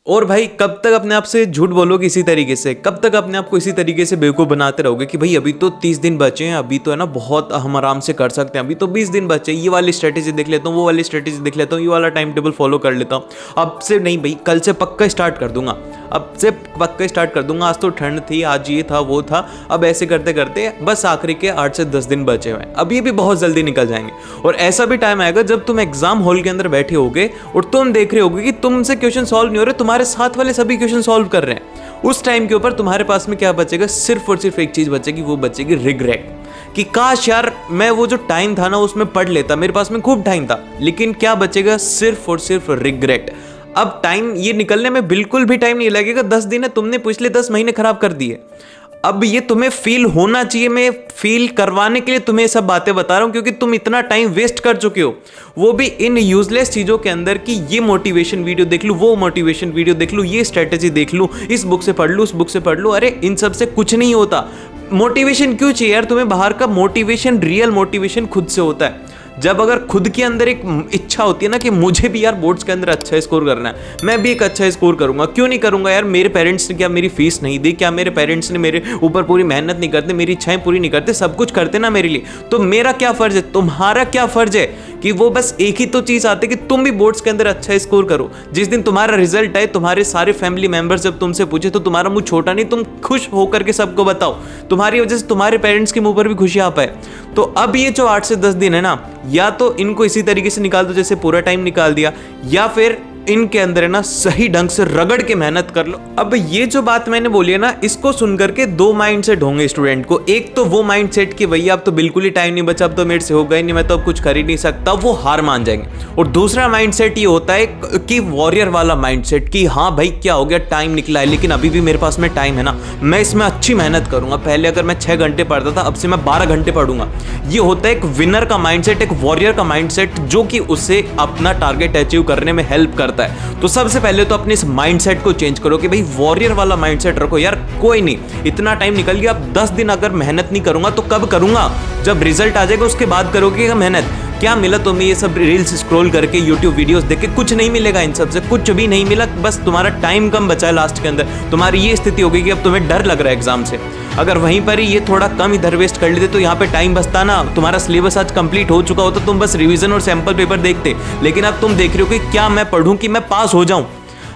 और भाई कब तक अपने आप से झूठ बोलोगे इसी तरीके से, कब तक अपने आप को इसी तरीके से बेवकूफ़ बनाते रहोगे कि भाई अभी तो 30 दिन बचे हैं, अभी तो है ना बहुत हम आराम से कर सकते हैं, अभी तो 20 दिन बचे, ये वाली स्ट्रेटेजी देख लेता हूँ, वो वाली स्ट्रेटेजी देख लेता हूँ, ये वाला टाइम टेबल फॉलो कर लेता हूँ। अब से नहीं भाई, कल से पक्का स्टार्ट कर दूंगा, अब से पक्का स्टार्ट कर दूंगा। आज तो ठंड थी, आज ये था वो था, अब ऐसे करते करते बस आखिरी के 8 से 10 दिन बचे हुए हैं, अब ये भी बहुत जल्दी निकल जाएंगे। और ऐसा भी टाइम आएगा जब तुम एग्जाम हॉल के अंदर बैठे होगे और तुम देख रहे होगे कि तुमसे क्वेश्चन सॉल्व नहीं हो रहे, तुम्हारे साथ वाले सभी क्वेश्चन सॉल्व कर रहे हैं। उस टाइम के ऊपर तुम्हारे पास में क्या बचेगा? सिर्फ और सिर्फ एक चीज बचेगी, वो बचेगी रिग्रेट, कि काश यार मैं वो जो टाइम था ना उसमें पढ़ लेता, मेरे पास में खूब टाइम था। लेकिन क्या बचेगा? सिर्फ और सिर्फ रिग्रेट। अब टाइम ये निकलने में बिल्कुल भी टाइम नहीं लगेगा, 10 दिन है, तुमने पिछले 10 महीने खराब कर दिए। अब ये तुम्हें फील होना चाहिए, मैं फील करवाने के लिए तुम्हें सब बातें बता रहा हूं, क्योंकि तुम इतना टाइम वेस्ट कर चुके हो, वो भी इन यूजलेस चीजों के अंदर कि ये मोटिवेशन वीडियो देख लूं, वो मोटिवेशन वीडियो देख लूं, ये स्ट्रेटेजी देख लूं, इस बुक से पढ़ लूं, उस बुक से पढ़ लूं। अरे इन सब से कुछ नहीं होता। मोटिवेशन क्यों चाहिए यार तुम्हें? बाहर का मोटिवेशन, रियल मोटिवेशन खुद से होता है। जब अगर खुद के अंदर एक इच्छा होती है ना कि मुझे भी यार बोर्ड्स के अंदर अच्छा स्कोर करना है, मैं भी एक अच्छा स्कोर करूंगा, क्यों नहीं करूंगा यार? मेरे पेरेंट्स ने क्या मेरी फीस नहीं दी? क्या मेरे पेरेंट्स ने मेरे ऊपर पूरी मेहनत नहीं करते, मेरी इच्छाएं पूरी नहीं करते? सब कुछ करते ना मेरे लिए। तो मेरा क्या फर्ज है, तुम्हारा क्या फर्ज है कि वो बस एक ही तो चीज आती है कि तुम भी बोर्ड्स के अंदर अच्छा स्कोर करो। जिस दिन तुम्हारा रिजल्ट आए, तुम्हारे सारे फैमिली मेंबर्स जब तुमसे पूछे तो तुम्हारा मुंह छोटा नहीं, तुम खुश होकर के सबको बताओ, तुम्हारी वजह से तुम्हारे पेरेंट्स के मुंह पर भी खुशी आ पाए। तो अब ये जो 8 से 10 दिन है ना, या तो इनको इसी तरीके से निकाल दो जैसे पूरा टाइम निकाल दिया, या फिर इनके अंदर है ना सही ढंग से रगड़ के मेहनत कर लो। अब ये जो बात मैंने बोली है ना, इसको सुनकर के 2 माइंडसेट होंगे स्टूडेंट को। एक तो वो माइंडसेट कि भैया अब तो बिल्कुल ही टाइम नहीं बचा, अब तो मेरे से होगा ही नहीं, मैं तो अब कुछ कर ही नहीं सकता, वो हार मान जाएंगे। और दूसरा माइंडसेट ये होता है कि वॉरियर वाला माइंडसेट कि हाँ भाई क्या हो गया, टाइम निकला है, लेकिन अभी भी मेरे पास में टाइम है ना, मैं इसमें अच्छी मेहनत करूंगा। पहले अगर मैं 6 घंटे पढ़ता था, अब से मैं 12 घंटे पढ़ूंगा। ये होता है एक विनर का माइंडसेट, एक वॉरियर का माइंडसेट, जो कि उसे अपना टारगेट अचीव करने में हेल्प करता है। तो सबसे पहले तो अपने इस माइंडसेट को चेंज करो कि भाई वॉरियर वाला माइंडसेट रखो। यार कोई नहीं, इतना टाइम निकल गया, अब 10 दिन अगर मेहनत नहीं करूंगा तो कब करूंगा? जब रिजल्ट आ जाएगा उसके बाद करोगे मेहनत। क्या मिला तुम्हें? ये सब रील्स स्क्रॉल करके, यूट्यूब वीडियोस देख के कुछ नहीं मिलेगा, इन सब से कुछ भी नहीं मिला। बस तुम्हारा टाइम कम बचा है लास्ट के अंदर। तुम्हारी ये स्थिति हो गई कि अब तुम्हें डर लग रहा है एग्जाम से। अगर वहीं पर ही ये थोड़ा कम इधर वेस्ट कर लेते तो यहाँ पे टाइम बचता ना, तुम्हारा सिलेबस आज कंप्लीट हो चुका होता, तुम बस रिवीजन और सैंपल पेपर देखते। लेकिन अब तुम देख रहे हो कि क्या मैं पढ़ूं कि मैं पास हो जाऊं।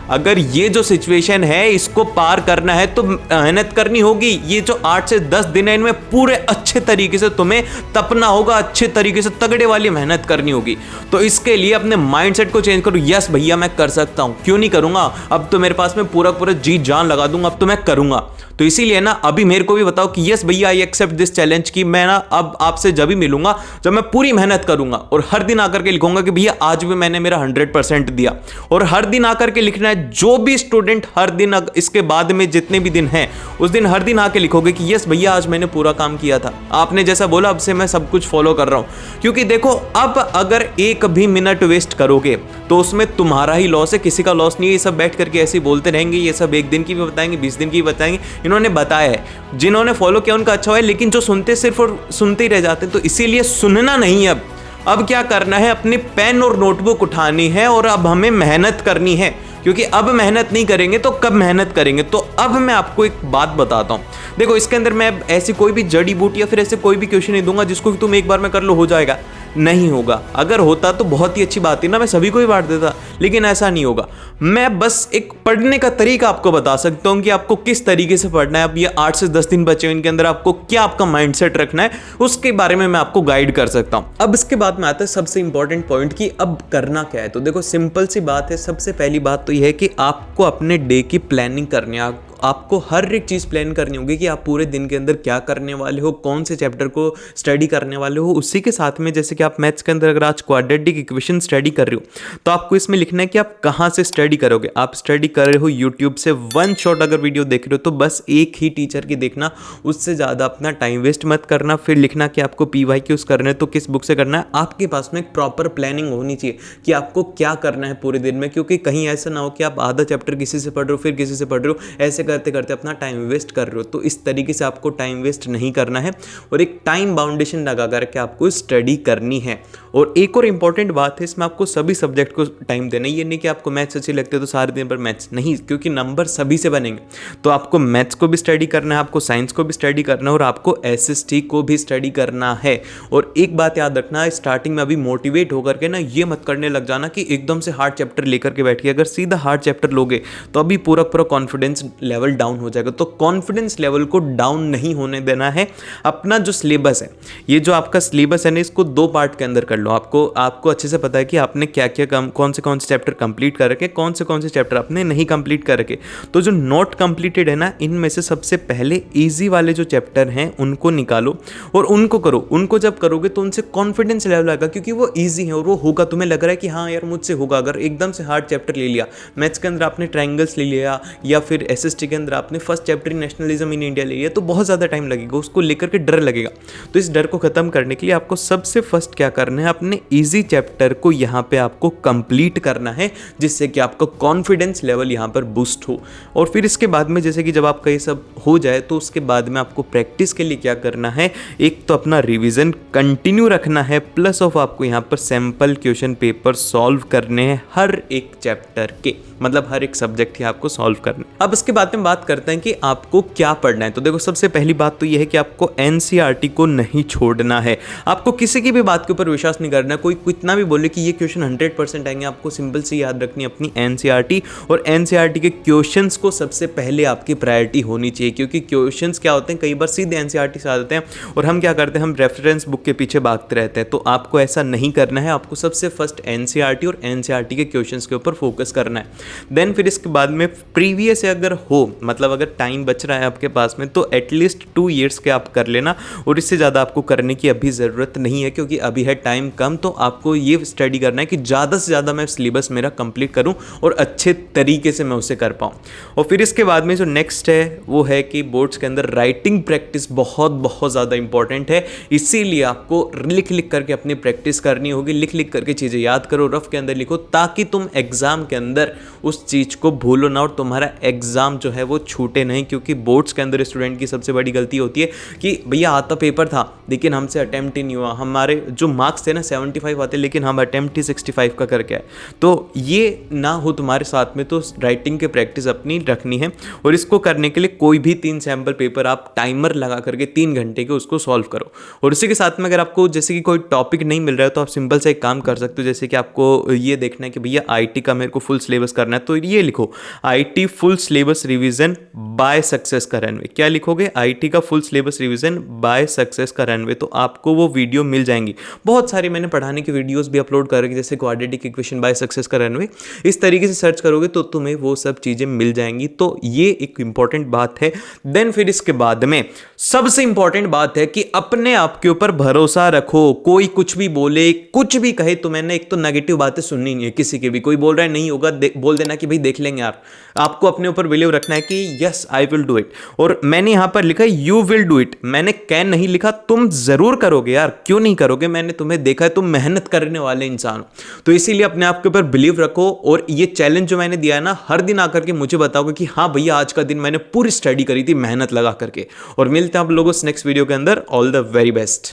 अगर ये जो सिचुएशन है इसको पार करना है तो मेहनत करनी होगी। ये जो 8 से 10 दिन है, इनमें पूरे अच्छे तरीके से तुम्हें तपना होगा, अच्छे तरीके से तगड़े वाली मेहनत करनी होगी। तो इसके लिए अपने माइंडसेट को चेंज करो। यस भैया मैं कर सकता हूं, क्यों नहीं करूंगा? अब तो मेरे पास में पूरा पूरा जी जान लगा दूंगा, अब तो मैं करूंगा। तो इसीलिए ना अभी मेरे को भी बताओ कि यस भैया आई एक्सेप्ट दिस चैलेंज, कि मैं ना अब आपसे जब भी मिलूंगा जब मैं पूरी मेहनत करूंगा, और हर दिन आकर के लिखूंगा कि भैया आज भी मैंने मेरा 100% दिया। और हर दिन आकर के लिखना है, जो भी स्टूडेंट हर दिन इसके बाद में जितने भी दिन हैं उस दिन हर दिन आके लिखोगे कि यस भैया आज मैंने पूरा काम किया था, आपने जैसा बोला अब से मैं सब कुछ फॉलो कर रहा हूं। क्योंकि देखो अब अगर एक भी मिनट वेस्ट करोगे तो उसमें तुम्हारा ही लॉस है, किसी का लॉस नहीं है। ये सब बैठ करके ऐसे बोलते रहेंगे, ये सब 1 दिन की भी बताएंगे, 20 दिन की भी बताएंगे। इन्होंने बताया है, जिन्होंने फॉलो किया उनका अच्छा हुआ है, लेकिन जो सुनते सिर्फ और सुनते ही रह जाते। तो इसीलिए सुनना नहीं है। अब क्या करना है, अपनी पेन और नोटबुक उठानी है और अब हमें मेहनत करनी है। क्योंकि अब मेहनत नहीं करेंगे तो कब मेहनत करेंगे? तो अब मैं आपको एक बात बताता हूं। देखो इसके अंदर मैं ऐसी कोई भी जड़ी बूटी या फिर ऐसे कोई भी क्वेश्चन नहीं दूंगा जिसको कि तुम एक बार में कर लो हो जाएगा। नहीं होगा। अगर होता तो बहुत ही अच्छी बात है ना, मैं सभी को ही बांट देता, लेकिन ऐसा नहीं होगा। मैं बस एक पढ़ने का तरीका आपको बता सकता हूं कि आपको किस तरीके से पढ़ना है। अब ये 8 से 10 दिन बचे हैं, इनके अंदर आपको क्या आपका माइंडसेट रखना है उसके बारे में मैं आपको गाइड कर सकता हूं। अब इसके बाद में आता है सबसे इंपॉर्टेंट पॉइंट कि अब करना क्या है। तो देखो सिंपल सी बात है, सबसे पहली बात तो यह है कि आपको अपने डे की प्लानिंग करनी है। आपको हर एक चीज़ प्लान करनी होगी कि आप पूरे दिन के अंदर क्या करने वाले हो, कौन से चैप्टर को स्टडी करने वाले हो। उसी के साथ में जैसे कि आप मैथ्स के अंदर अगर आज क्वाड्रेटिक इक्वेशन स्टडी कर रहे हो तो आपको इसमें लिखना है कि आप कहाँ से स्टडी करोगे। आप स्टडी कर रहे हो यूट्यूब से, वन शॉट अगर वीडियो देख रहे हो तो बस एक ही टीचर की देखना, उससे ज़्यादा अपना टाइम वेस्ट मत करना। फिर लिखना कि आपको PYQs करना है तो किस बुक से करना है। आपके पास में एक प्रॉपर प्लानिंग होनी चाहिए कि आपको क्या करना है पूरे दिन में, क्योंकि कहीं ऐसा ना हो कि आप आधा चैप्टर किसी से पढ़ रहे हो फिर किसी से पढ़ रहे हो, ऐसे करते करते अपना टाइम वेस्ट कर रहे हो। तो इस तरीके से आपको टाइम वेस्ट नहीं करना है और एक टाइम बाउंडेशन लगा करके आपको स्टडी करनी है। और एक और इंपॉर्टेंट बात है, इसमें आपको सभी सब्जेक्ट को टाइम देना। ये नहीं कि आपको मैथ्स अच्छे लगते तो सारे दिन पर मैथ्स नहीं, क्योंकि नंबर सभी से बनेंगे। तो आपको मैथ्स को भी स्टडी करना है, आपको साइंस को भी स्टडी करना है और आपको SST को भी स्टडी करना है। और एक बात याद रखना है, स्टार्टिंग में अभी मोटिवेट होकर के ना ये मत करने लग जाना कि एकदम से हार्ड चैप्टर लेकर के बैठिए। अगर सीधा हार्ड चैप्टर लोगे तो अभी पूरा कॉन्फिडेंस लेवल डाउन हो जाएगा। तो कॉन्फिडेंस लेवल को डाउन नहीं होने देना है। अपना जो सिलेबस है, ये जो आपका सिलेबस है ना, इसको 2 पार्ट के अंदर कर लो। आपको अच्छे से पता है कि आपने क्या क्या कौन से चैप्टर कंप्लीट कर रखे, कौन से चैप्टर आपने नहीं कंप्लीट कर रखे। तो जो नॉट कंप्लीटेड है ना, इनमें से सबसे पहले इजी वाले जो चैप्टर हैं उनको निकालो और उनको करो। उनको जब करोगे तो उनसे कॉन्फिडेंस लेवल आएगा, क्योंकि वो इजी है और वो होगा। तुम्हें लग रहा है कि हाँ यार मुझसे होगा। अगर एकदम से हार्ड चैप्टर ले लिया, मैथ्स के अंदर आपने ट्रायंगल्स ले लिया या फिर SST के अंदर आपने first chapter nationalism in India ले लिया, तो बहुत ज़्यादा टाइम लगेगा, उसको लेकर के डर लगेगा। तो इस डर को खत्म करने के लिए आपको सबसे फर्स्ट क्या करना है, अपने ईजी चैप्टर को यहाँ पे आपको कंप्लीट करना है, जिससे कि आपका कॉन्फिडेंस लेवल यहाँ पर बूस्ट हो। और फिर इसके बाद में जैसे कि जब आपका ये सब हो जाए तो उसके बाद में आपको प्रैक्टिस के लिए क्या करना है, एक तो अपना रिवीजन कंटिन्यू रखना है, प्लस ऑफ आपको यहाँ पर सैंपल क्वेश्चन पेपर सॉल्व करने हैं हर एक चैप्टर के, मतलब हर एक सब्जेक्ट ही आपको सॉल्व करना है। अब इसके बाद में बात करते हैं कि आपको क्या पढ़ना है। तो देखो, सबसे पहली बात तो ये है कि आपको NCERT को नहीं छोड़ना है। आपको किसी की भी बात के ऊपर विश्वास नहीं करना। कोई कितना भी बोले कि ये क्वेश्चन 100% आएंगे, आपको सिंपल सी याद रखनी अपनी NCERT। और NCERT के क्वेश्चंस को सबसे पहले आपकी प्रायोरिटी होनी चाहिए, क्योंकि क्वेश्चंस क्या होते हैं, कई बार सीधे NCERT से आ जाते हैं और हम क्या करते हैं, हम रेफरेंस बुक के पीछे भागते रहते हैं। तो आपको ऐसा नहीं करना है। आपको सबसे फर्स्ट NCERT और NCERT के क्वेश्चंस के ऊपर फोकस करना है। देन फिर इसके बाद में प्रीवियस अगर हो, मतलब अगर टाइम बच रहा है आपके पास में, तो एटलीस्ट 2 ईयर्स के आप कर लेना। और इससे ज़्यादा आपको करने की अभी ज़रूरत नहीं है, क्योंकि अभी है टाइम कम। तो आपको ये स्टडी करना है कि ज़्यादा से ज़्यादा मैं सिलेबस मेरा कंप्लीट करूं और अच्छे तरीके से मैं उसे कर पाऊं। और फिर इसके बाद में जो नेक्स्ट है वो है कि बोर्ड्स के अंदर राइटिंग प्रैक्टिस बहुत ज़्यादा इंपॉर्टेंट है। इसीलिए आपको लिख करके अपनी प्रैक्टिस करनी होगी। लिख करके चीज़ें याद करो, रफ के अंदर लिखो, ताकि तुम एग्जाम के अंदर उस चीज़ को भूलो ना और तुम्हारा एग्जाम जो है वो छूटे नहीं। क्योंकि बोर्ड्स के अंदर स्टूडेंट की सबसे बड़ी गलती होती है कि भैया आता पेपर था लेकिन हमसे अटेम्प्ट ही नहीं हुआ, हमारे जो मार्क्स थे ना 75 आते लेकिन हम अटेम्प्ट ही 65 का करके आए। तो ये ना हो तुम्हारे साथ में। तो राइटिंग की प्रैक्टिस अपनी रखनी है और इसको करने के लिए कोई भी 3 सैम्पल पेपर आप टाइमर लगा करके 3 घंटे के उसको सॉल्व करो। और इसी के साथ में अगर आपको जैसे कि कोई टॉपिक नहीं मिल रहा है तो आप सिंपल से एक काम कर सकते हो, जैसे कि आपको ये देखना है कि भैया IT का मेरे को फुल सिलेबस करना है, तो ये लिखो IT full syllabus revision by success का रनवे। क्या लिखोगे? IT का full syllabus revision by success का रनवे। तो आपको वो वीडियो मिल जाएंगी। बहुत सारी मैंने पढ़ाने की वीडियोस भी अपलोड कर रखी, जैसे क्वाड्रेटिक इक्वेशन बाय सक्सेस का रनवे। इस तरीके से सर्च करोगे तो तुम्हें वो सब चीजें मिल जाएंगी। तो ये एक इंपॉर्टेंट बात है। देन फिर इसके बाद में सबसे इंपॉर्टेंट बात है कि अपने आप के ऊपर भरोसा रखो। कोई कुछ भी बोले, कुछ भी कहे, तो मैंने एक तो नेगेटिव बातें सुननी नहीं है किसी की भी। कोई बोल रहा है नहीं होगा, बोल देना कि भाई देख लेंगे यार। आपको अपने ऊपर बिलीव रखना है कि yes I will do it. और मैंने यहां पर लिखा है यू विल डू इट, मैंने कैन नहीं लिखा। तुम जरूर करोगे यार, क्यों नहीं करोगे? मैंने तुम्हें देखा है, तुम मेहनत करने वाले इंसान हो। तो इसीलिए अपने आप के ऊपर बिलीव रखो। और ये चैलेंज जो मैंने दिया है ना, हर दिन आकर के मुझे बताओगे कि हाँ भैया आज का दिन मैंने पूरी स्टडी करी थी मेहनत लगा करके। और मिलते हैं आप लोगों से नेक्स्ट वीडियो के अंदर। All the very best.